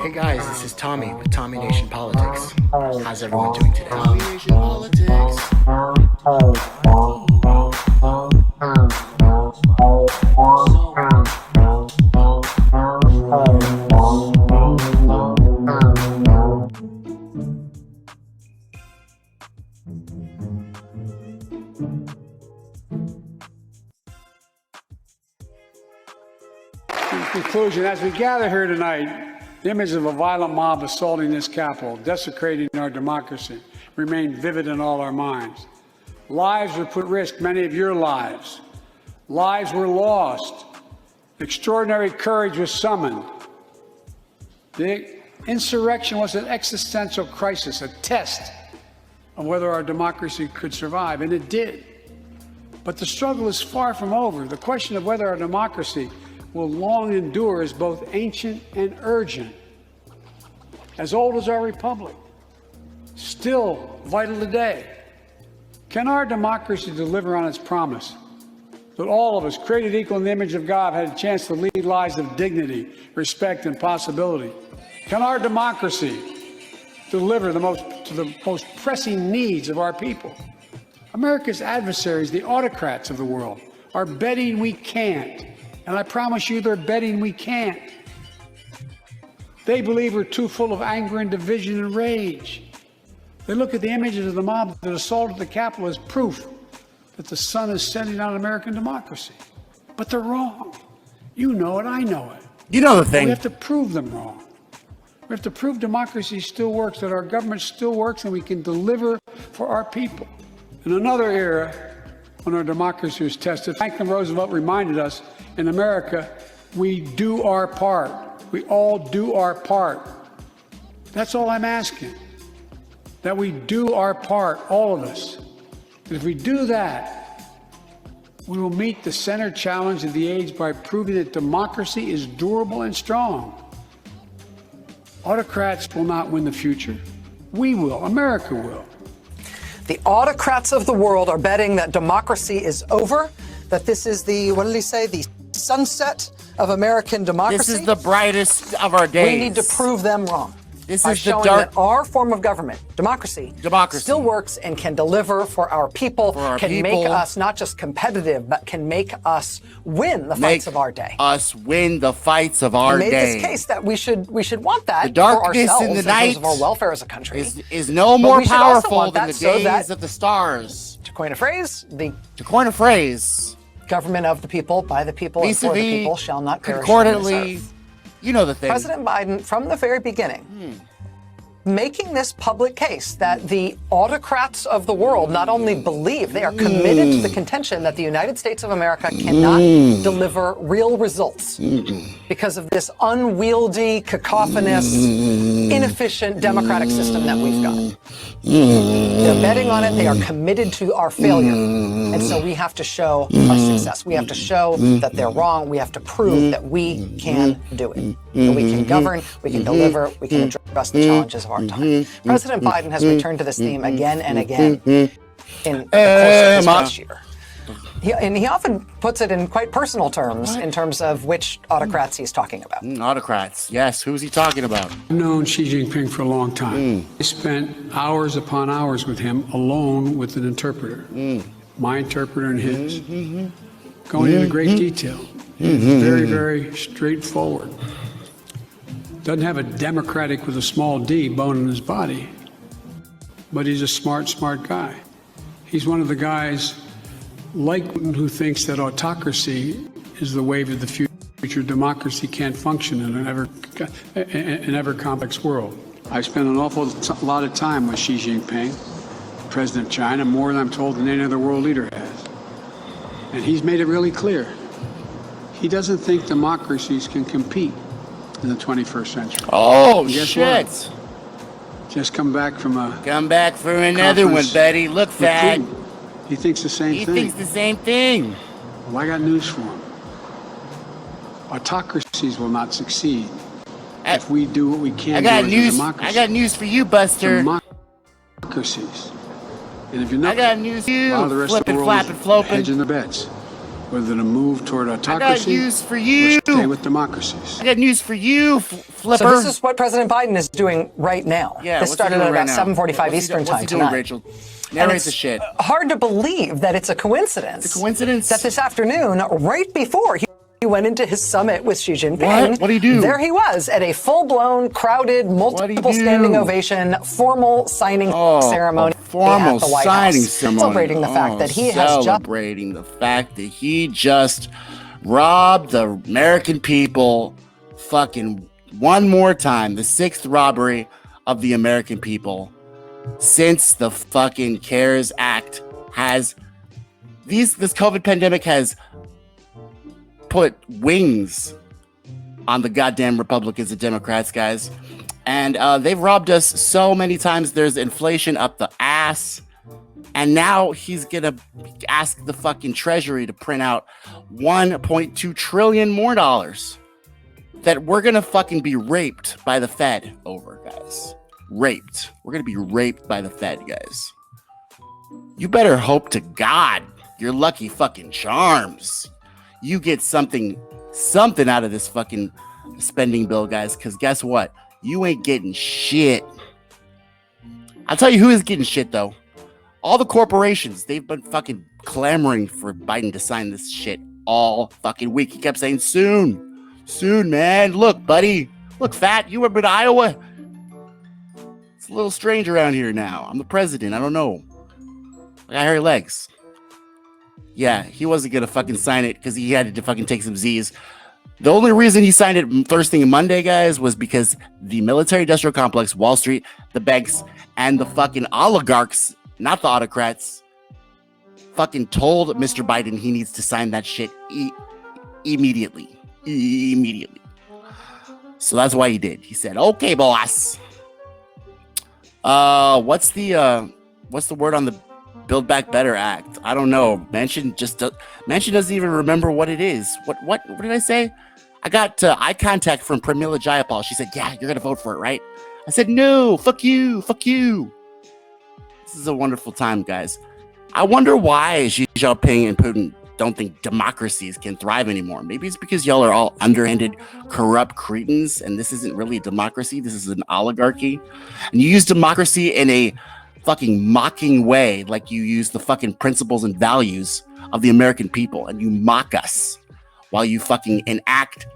Hey guys, this is Tommy with Tommy Nation Politics. How's everyone doing today? Tommy Nation Politics. In conclusion, as we gather here tonight, the image of a violent mob assaulting this Capitol, desecrating our democracy, remain vivid in all our minds. Lives were put at risk, many of your lives. Lives were lost. Extraordinary courage was summoned. The insurrection was an existential crisis, a test of whether our democracy could survive, and it did. But the struggle is far from over. The question of whether our democracy will long endure is both ancient and urgent. As old as our republic, still vital today. Can our democracy deliver on its promise that all of us, created equal in the image of God, had a chance to lead lives of dignity, respect, and possibility? Can our democracy deliver to the most pressing needs of our people? America's adversaries, the autocrats of the world, are betting we can't. And I promise you, they're betting we can't. They believe we're too full of anger and division and rage. They look at the images of the mob that assaulted the Capitol as proof that the sun is setting on American democracy. But they're wrong. You know it, I know it. You know the thing. We have to prove them wrong. We have to prove democracy still works, that our government still works, and we can deliver for our people. In another era, when our democracy was tested, Franklin Roosevelt reminded us, in America, we do our part. We all do our part. That's all I'm asking, that we do our part, all of us. And if we do that, we will meet the center challenge of the age by proving that democracy is durable and strong. Autocrats will not win the future. We will. America will. The autocrats of the world are betting that democracy is over, that this is the, what did he say, the sunset of American democracy. This is the brightest of our days. We need to prove them wrong. This by is the showing dark. that our form of government, democracy, still works and can deliver for our people, make us not just competitive, but can make us win the fights of our day. Us win the fights of our day. Made this case that we should want that the darkness for ourselves in the night in terms of our welfare as a country is no more powerful than the days of the stars. To coin a phrase, government of the people, by the people, and for the people shall not perish on this earth. You know the thing. President Biden, from the very beginning, making this public case that the autocrats of the world not only believe, they are committed to the contention that the United States of America cannot deliver real results because of this unwieldy, cacophonous, inefficient democratic system that we've got. They're betting on it. They are committed to our failure. And so we have to show our success. We have to show that they're wrong. We have to prove that we can do it. That we can govern, we can deliver, we can address the challenges of our time. President Biden has returned to this theme again and again in the course of this past year. He often puts it in quite personal terms, in terms of which autocrats he's talking about. Autocrats, yes. Who's he talking about? I've known Xi Jinping for a long time. I spent hours upon hours with him, alone with an interpreter, my interpreter and his, going into great detail. He's very, very straightforward. Doesn't have a democratic with a small d bone in his body, but he's a smart guy. He's one of the guys like who thinks that autocracy is the wave of the future. Democracy can't function in an ever complex world. I've spent an awful lot of time with Xi Jinping, President of China, more than I'm told than any other world leader has. And he's made it really clear. He doesn't think democracies can compete in the 21st century. Oh, shit. What? Just come back from a... Come back for another one, Betty. Look, fat. He thinks the same thing. He thinks the same thing. Well, I got news for him. Autocracies will not succeed if we do what we can do as a democracy. I got news for you, Buster. Democracies. And if you're not, I got news for you. the rest of the world is hedging their bets. whether to move toward autocracy I got news for you. or stay with democracies. I got news for you, Flipper. So this is what President Biden is doing right now. Yeah, this started at about 7:45 Eastern time tonight. Rachel? Narrate the shit. Hard to believe that it's a coincidence. It's a coincidence that this afternoon, right before he went into his summit with Xi Jinping. What do you do? There he was at a full-blown, crowded, multiple standing ovation, formal signing ceremony formal at the White signing House, ceremony. Celebrating the fact that he has just robbed the American people fucking one more time. The sixth robbery of the American people since the fucking CARES Act has this COVID pandemic has put wings on the goddamn Republicans and Democrats, guys. And they've robbed us so many times. There's inflation up the ass. And now he's going to ask the fucking Treasury to print out $1.2 trillion more dollars that we're going to fucking be raped by the Fed over, guys. Raped. We're going to be raped by the Fed, guys. You better hope to God your lucky fucking charms you get something out of this fucking spending bill, guys, because guess what? You ain't getting shit. I'll tell you who is getting shit, though. All the corporations, they've been fucking clamoring for Biden to sign this shit all fucking week. He kept saying, soon, man. Look, buddy. Look, fat, you ever been to Iowa? It's a little strange around here now. I'm the president. I don't know. I got hairy legs. Yeah, he wasn't going to fucking sign it because he had to fucking take some Z's. The only reason he signed it first thing Monday, guys, was because the military-industrial complex, Wall Street, the banks, and the fucking oligarchs, not the autocrats, fucking told Mr. Biden he needs to sign that shit immediately. Immediately. So that's why he did. He said, okay, boss. What's the word on the Build Back Better Act? I don't know. Manchin doesn't even remember what it is. What did I say? I got eye contact from Pramila Jayapal. She said, yeah, you're gonna vote for it, right? I said, no, fuck you. This is a wonderful time, guys. I wonder why Xi Jinping and Putin don't think democracies can thrive anymore. Maybe it's because y'all are all underhanded, corrupt cretins, and this isn't really a democracy. This is an oligarchy. And you use democracy in a fucking mocking way, like you use the fucking principles and values of the American people, and you mock us while you fucking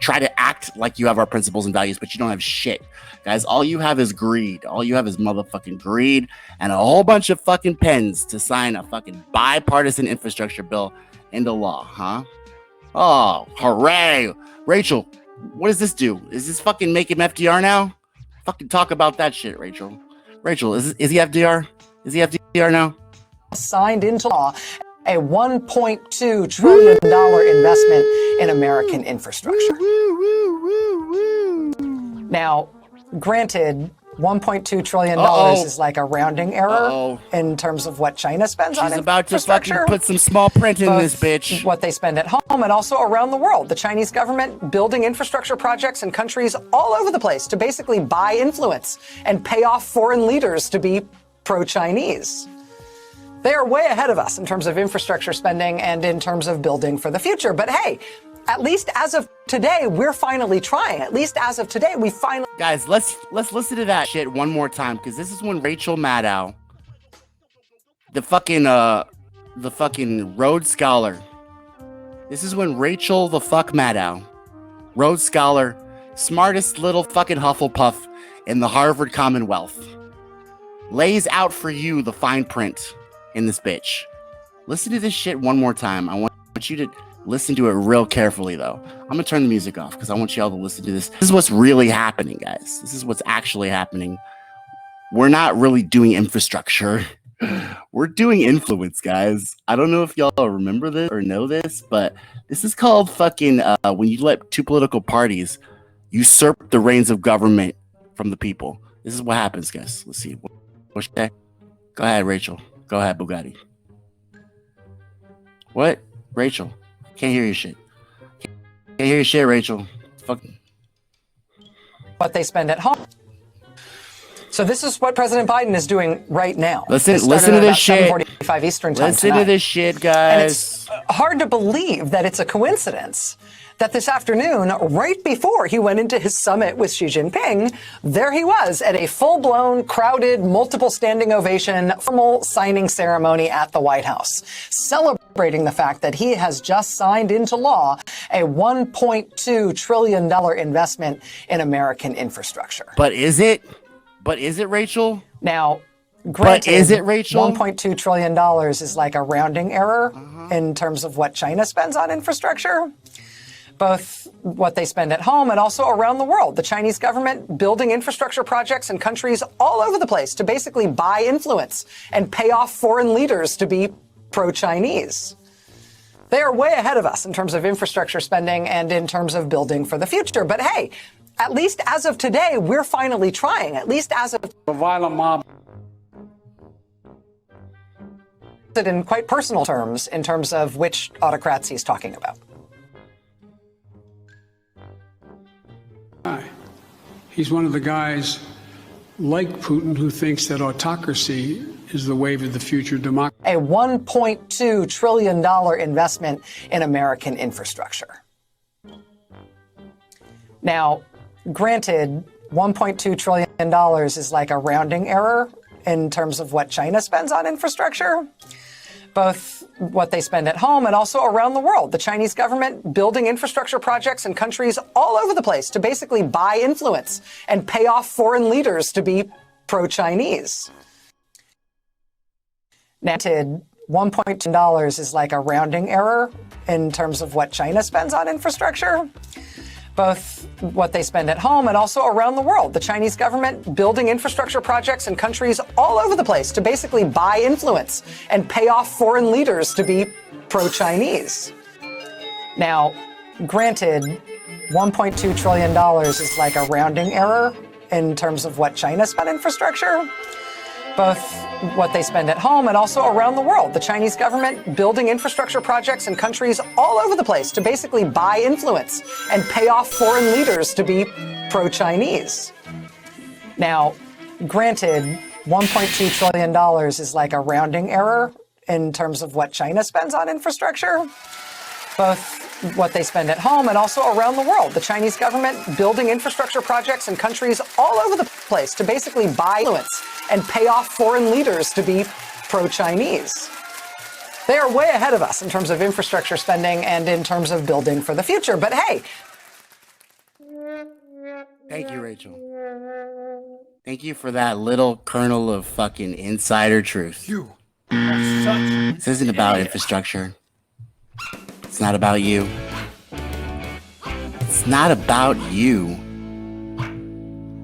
try to act like you have our principles and values, but you don't have shit. Guys, all you have is greed. All you have is motherfucking greed and a whole bunch of fucking pens to sign a fucking bipartisan infrastructure bill into law, huh? Oh, hooray. Rachel, what does this do? Is this fucking make him FDR now? Fucking talk about that shit, Rachel. Rachel, is he FDR? Is he FDR now? Signed into law a $1.2 trillion investment in American infrastructure. Now, granted, $1.2 trillion is like a rounding error in terms of what China spends on infrastructure. She's about to fucking put some small print in this bitch. What they spend at home and also around the world. The Chinese government building infrastructure projects in countries all over the place to basically buy influence and pay off foreign leaders to be pro-Chinese. They are way ahead of us in terms of infrastructure spending and in terms of building for the future. But hey, at least as of today, we're finally trying. At least as of today, we finally... Guys, let's listen to that shit one more time, because this is when Rachel Maddow, the fucking Rhodes Scholar, this is when Rachel the fuck Maddow, Rhodes Scholar, smartest little fucking Hufflepuff in the Harvard Commonwealth, lays out for you the fine print in this bitch. Listen to this shit one more time. I want you to listen to it real carefully, though. I'm gonna turn the music off because I want y'all to listen to this. This is what's really happening, guys. This is what's actually happening. We're not really doing infrastructure. We're doing influence, guys. I don't know if y'all remember this or know this, but this is called fucking when you let two political parties usurp the reins of government from the people. This is what happens, guys. Let's see. What's that? Go ahead, Rachel. Go ahead, Bugatti. What? Rachel. Can't hear your shit. Can't hear your shit, Rachel. Fuck. What they spend at home. So this is what President Biden is doing right now. Listen to this shit. 7:45 Eastern time Listen tonight. to this shit, And guys. it's hard to believe that it's a coincidence that this afternoon, right before he went into his summit with Xi Jinping, there he was at a full-blown, crowded, multiple standing ovation, formal signing ceremony at the White House, celebrating the fact that he has just signed into law a $1.2 trillion investment in American infrastructure. But is it? Rachel? Now, granted, But is it, Rachel? $1.2 trillion is like a rounding error in terms of what China spends on infrastructure, both what they spend at home and also around the world. The Chinese government building infrastructure projects in countries all over the place to basically buy influence and pay off foreign leaders to be pro-Chinese. They are way ahead of us in terms of infrastructure spending and in terms of building for the future. But hey, at least as of today, we're finally trying. At least as of A violent mob. in quite personal terms, in terms of which autocrats he's talking about. He's one of the guys like Putin who thinks that autocracy is the wave of the future democracy. A $1.2 trillion investment in American infrastructure. Now, granted, $1.2 trillion is like a rounding error in terms of what China spends on infrastructure, both what they spend at home and also around the world. The Chinese government building infrastructure projects in countries all over the place to basically buy influence and pay off foreign leaders to be pro-Chinese. Now, $1.2 is like a rounding error in terms of what China spends on infrastructure, both what they spend at home and also around the world. The Chinese government building infrastructure projects in countries all over the place to basically buy influence and pay off foreign leaders to be pro-Chinese. Now, granted, $1.2 trillion is like a rounding error in terms of what China spent on infrastructure, both what they spend at home and also around the world. The Chinese government building infrastructure projects in countries all over the place to basically buy influence and pay off foreign leaders to be pro-Chinese. Now, granted, $1.2 trillion is like a rounding error in terms of what China spends on infrastructure, both what they spend at home and also around the world. The Chinese government building infrastructure projects in countries all over the place to basically buy influence and pay off foreign leaders to be pro-Chinese. They are way ahead of us in terms of infrastructure spending and in terms of building for the future. But hey. Thank you, Rachel. Thank you for that little kernel of fucking insider truth. You are such This isn't about infrastructure. It's not about you. It's not about you.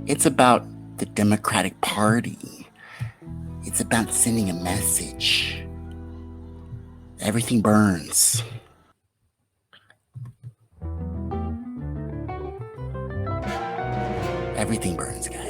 It's about the Democratic Party. It's about sending a message. Everything burns. Everything burns, guys.